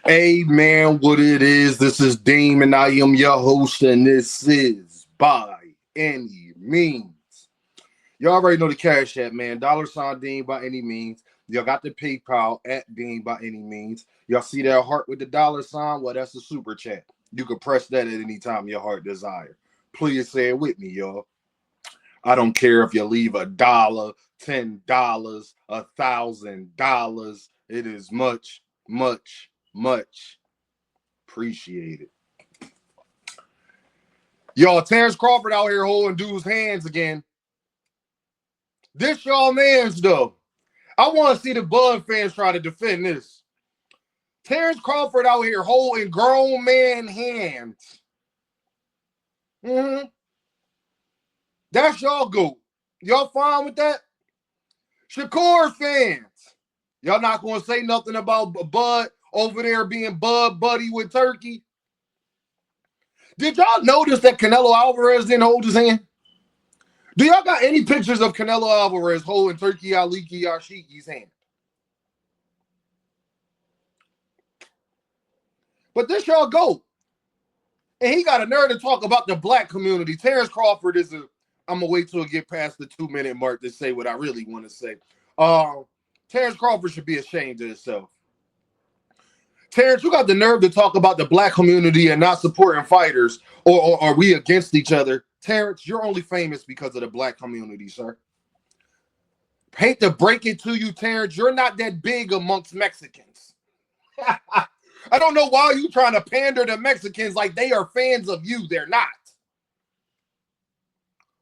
Hey man, what it is? This is Deem, and I am your host, and this is By Any Means. You already know the Cash App, man. $ Dean by any means. Y'all got the PayPal at Dean by any means. Y'all see that heart with the $? Well, that's the super chat. You can press that at any time your heart desire. Please say it with me, y'all. I don't care if you leave $1, $10, $1,000. It is much, much, much appreciated. Y'all, Terence Crawford out here holding dudes' hands again. This y'all man's though. I want to see the Bud fans try to defend this. Terence Crawford out here holding grown man hands. That's y'all goat. Y'all fine with that? Shakur fans, y'all not going to say nothing about Bud over there being Bud buddy with Turkey? Did y'all notice that Canelo Alvarez didn't hold his hand? Do y'all got any pictures of Canelo Alvarez holding Turkey Aliki Yashiki's hand? But this y'all go. And he got a nerve to talk about the black community. Terence Crawford is a, I'm going to wait till I get past the 2-minute mark to say what I really want to say. Terence Crawford should be ashamed of himself. Terence, you got the nerve to talk about the black community and not supporting fighters, or are we against each other? Terence, you're only famous because of the black community, sir. Hate to break it to you, Terence, you're not that big amongst Mexicans. I don't know why you trying to pander to Mexicans like they are fans of you. They're not.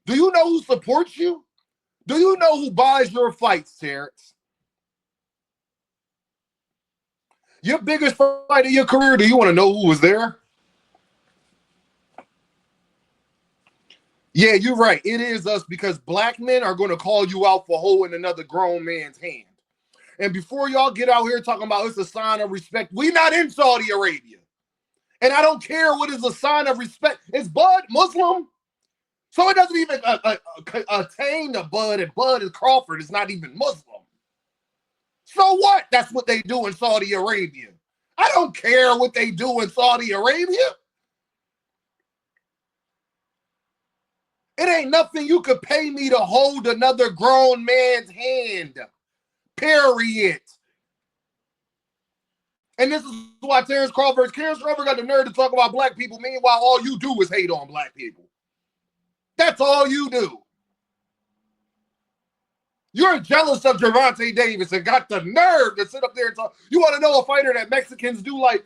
Do you know who supports you? Do you know who buys your fights, Terence? Your biggest fight of your career, do you want to know who was there? Yeah, you're right. It is us because black men are going to call you out for holding another grown man's hand. And before y'all get out here talking about it's a sign of respect, we not in Saudi Arabia. And I don't care what is a sign of respect. Is Bud Muslim? So it doesn't even attain to Bud, and Bud and Crawford is not even Muslim. So what? That's what they do in Saudi Arabia. I don't care what they do in Saudi Arabia. It ain't nothing you could pay me to hold another grown man's hand. Period. And this is why Terence Crawford got the nerve to talk about black people. Meanwhile, all you do is hate on black people. That's all you do. You're jealous of Gervonta Davis and got the nerve to sit up there and talk. You want to know a fighter that Mexicans do like?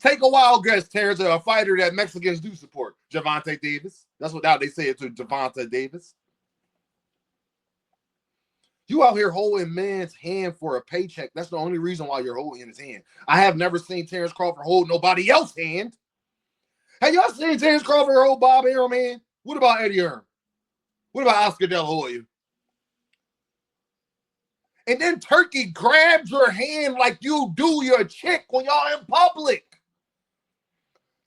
Take a wild guess, Terence, a fighter that Mexicans do support. Gervonta Davis. That's what now they say it to Gervonta Davis. You out here holding man's hand for a paycheck. That's the only reason why you're holding his hand. I have never seen Terence Crawford hold nobody else's hand. Have y'all seen Terence Crawford hold Bob Arum hand? What about Eddie Hearn? What about Oscar De La Hoya? And then Turkey grabs your hand like you do your chick when y'all in public.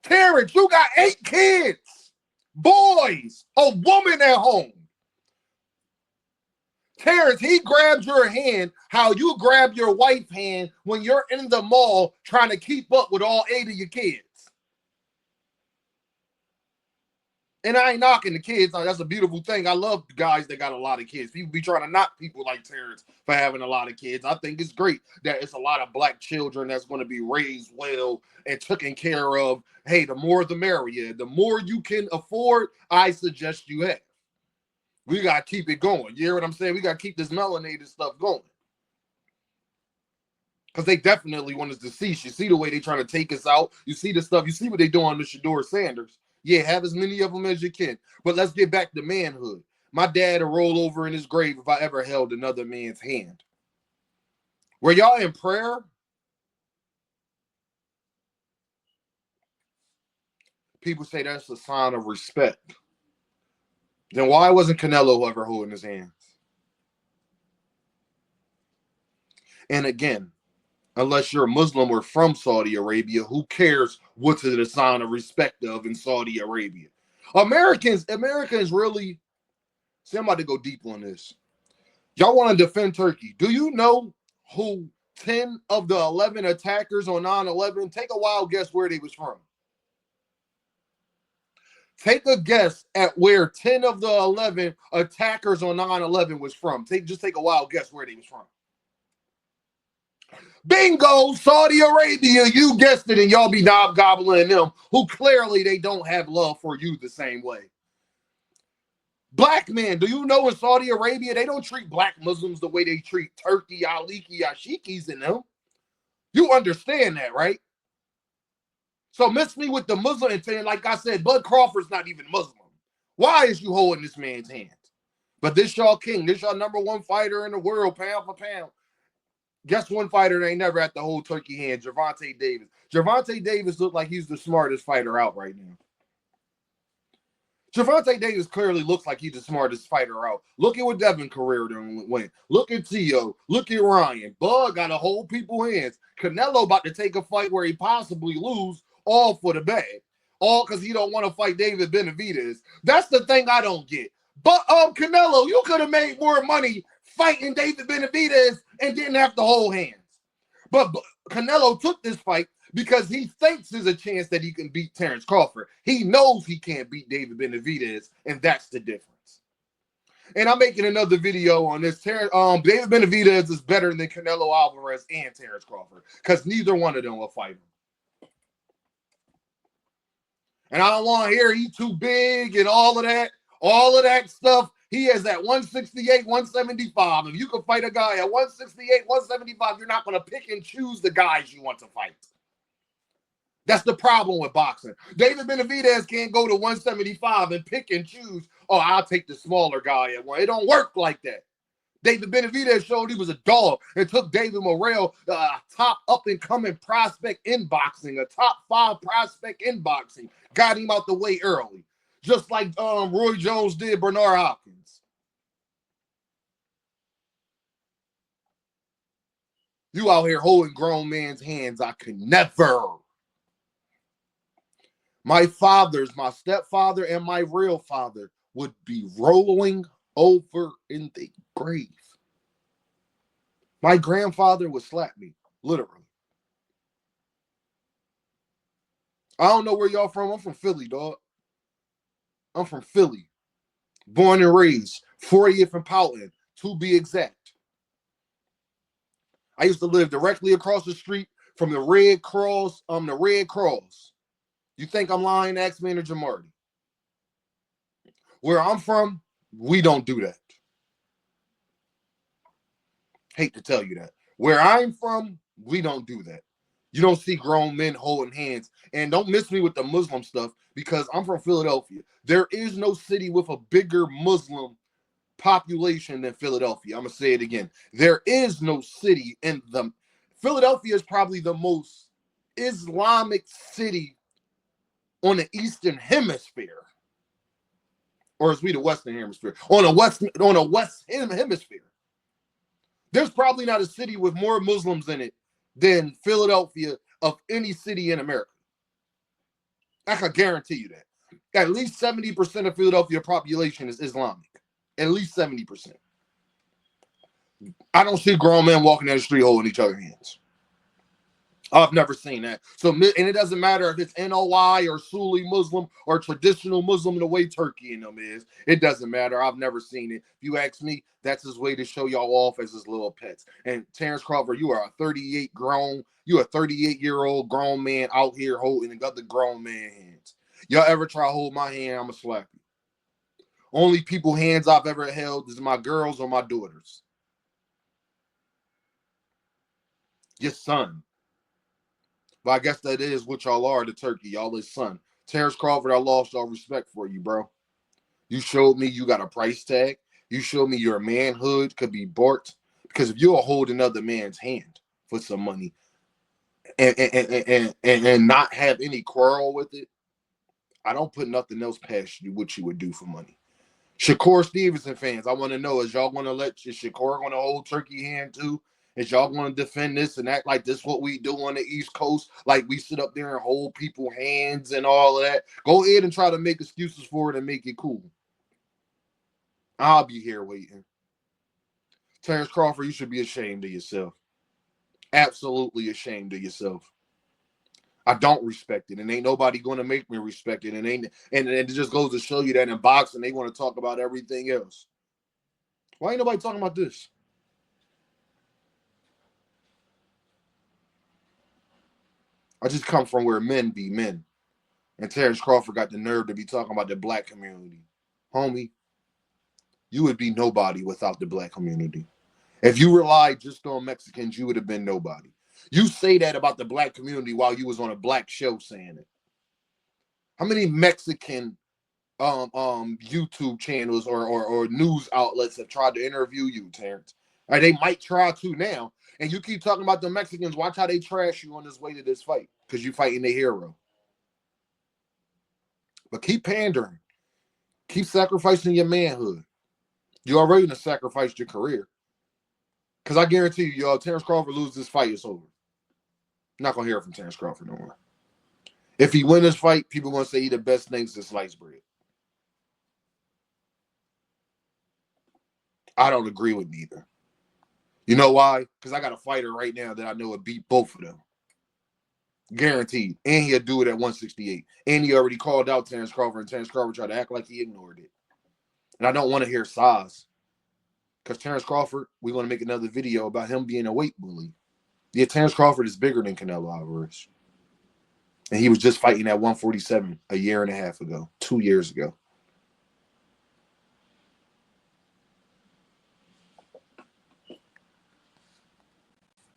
Terence, you got 8 kids, boys, a woman at home. Terence, he grabs your hand how you grab your wife's hand when you're in the mall trying to keep up with all 8 of your kids. And I ain't knocking the kids. That's a beautiful thing. I love guys that got a lot of kids. People be trying to knock people like Terence for having a lot of kids. I think it's great that it's a lot of black children that's going to be raised well and taken care of. Hey, the more the merrier. The more you can afford, I suggest you have. We got to keep it going. You hear what I'm saying? We got to keep this melanated stuff going. Because they definitely want us to see. You see the way they trying to take us out. You see the stuff. You see what they doing to Shador Sanders. Yeah, have as many of them as you can. But let's get back to manhood. My dad would roll over in his grave if I ever held another man's hand. Were y'all in prayer? People say that's a sign of respect. Then why wasn't Canelo ever holding his hands? And again, unless you're a Muslim or from Saudi Arabia, who cares what's it a sign of respect of in Saudi Arabia? Americans really, see, I'm about to go deep on this. Y'all want to defend Turkey. Do you know who 10 of the 11 attackers on 9/11, take a wild guess where they was from. Take a guess at where 10 of the 11 attackers on 9/11 was from. Just take a wild guess where they was from. Bingo, Saudi Arabia. You guessed it, and y'all be gobbling them who clearly they don't have love for you the same way. Black men, do you know in Saudi Arabia, they don't treat black Muslims the way they treat Turkey, Aliki, Ashikis and them. You understand that, right? So miss me with the Muslim and saying, like I said, Bud Crawford's not even Muslim. Why is you holding this man's hand? But this y'all king, this y'all number one fighter in the world, pound for pound. Guess one fighter that ain't never had to hold turkey hand, Gervonta Davis. Gervonta Davis looked like he's the smartest fighter out right now. Gervonta Davis clearly looks like he's the smartest fighter out. Look at what Devin Carrera went. Look at Tio. Look at Ryan. Bud got to hold people's hands. Canelo about to take a fight where he possibly lose, all for the bag. All because he don't want to fight David Benavidez. That's the thing I don't get. But Canelo, you could have made more money fighting David Benavidez and didn't have to hold hands. But Canelo took this fight because he thinks there's a chance that he can beat Terence Crawford. He knows he can't beat David Benavidez, and that's the difference. And I'm making another video on this. David Benavidez is better than Canelo Alvarez and Terence Crawford because neither one of them will fight him. And I don't want to hear he's too big and all of that stuff. He is at 168, 175. If you can fight a guy at 168, 175, you're not going to pick and choose the guys you want to fight. That's the problem with boxing. David Benavidez can't go to 175 and pick and choose, oh, I'll take the smaller guy at one. It don't work like that. David Benavidez showed he was a dog and took David Morrell, top up-and-coming prospect in boxing, a top 5 prospect in boxing, got him out the way early, just like Roy Jones did Bernard Hopkins. You out here holding grown man's hands. I could never. My fathers, my stepfather and my real father would be rolling over in the grave. My grandfather would slap me, literally. I don't know where y'all from. I'm from Philly, dog. I'm from Philly. Born and raised. 40th and Poughton, to be exact. I used to live directly across the street from the Red Cross. The Red Cross. You think I'm lying? Ask Manager Marty. Where I'm from, we don't do that. Hate to tell you that. Where I'm from, we don't do that. You don't see grown men holding hands. And don't miss me with the Muslim stuff because I'm from Philadelphia. There is no city with a bigger Muslim population than Philadelphia. I'm going to say it again. There is no city in the... Philadelphia is probably the most Islamic city on the Eastern Hemisphere. Or is we the Western Hemisphere? On a West Hemisphere. There's probably not a city with more Muslims in it than Philadelphia of any city in America. I can guarantee you that. At least 70% of Philadelphia population is Islamic. At least 70%. I don't see grown men walking down the street holding each other's hands. I've never seen that. So, and it doesn't matter if it's NOI or Sunni Muslim or traditional Muslim the way Turkey in them is. It doesn't matter. I've never seen it. If you ask me, that's his way to show y'all off as his little pets. And Terence Crawford, you are a 38-year-old grown man out here holding other grown man hands. Y'all ever try to hold my hand, I'm going to slap you. Only people hands I've ever held is my girls or my daughters. Your son. But I guess that is what y'all are to Turkey. Y'all his son. Terence Crawford, I lost all respect for you, bro. You showed me you got a price tag. You showed me your manhood could be bought. Because if you'll hold another man's hand for some money and not have any quarrel with it, I don't put nothing else past you what you would do for money. Shakur Stevenson fans, I want to know, is y'all going to let Shakur going to hold turkey hand too? Is y'all going to defend this and act like this what we do on the East Coast? Like we sit up there and hold people's hands and all of that? Go ahead and try to make excuses for it and make it cool. I'll be here waiting. Terence Crawford, you should be ashamed of yourself. absolutely ashamed of yourself. I don't respect it, and ain't nobody going to make me respect it. And it just goes to show you that in boxing they want to talk about everything else. Why ain't nobody talking about this? I just come from where men be men, and Terence Crawford got the nerve to be talking about the black community, homie. You would be nobody without the black community. If you relied just on Mexicans, you would have been nobody. You say that about the black community while you was on a black show saying it. How many Mexican YouTube channels or news outlets have tried to interview you, Terence? Or they might try to now. And you keep talking about the Mexicans. Watch how they trash you on this way to this fight because you fighting the hero. But keep pandering. Keep sacrificing your manhood. You already done sacrificed your career. Because I guarantee you, y'all, Terence Crawford loses this fight, it's over. Not going to hear from Terence Crawford no more. If he wins this fight, people going to say he the best thing since sliced bread. I don't agree with neither. You know why? Because I got a fighter right now that I know would beat both of them. Guaranteed. And he'll do it at 168. And he already called out Terence Crawford, and Terence Crawford tried to act like he ignored it. And I don't want to hear size. Because Terence Crawford, we're going to make another video about him being a weight bully. Yeah, Terence Crawford is bigger than Canelo Alvarez. And he was just fighting at 147 a year and a half ago, 2 years ago.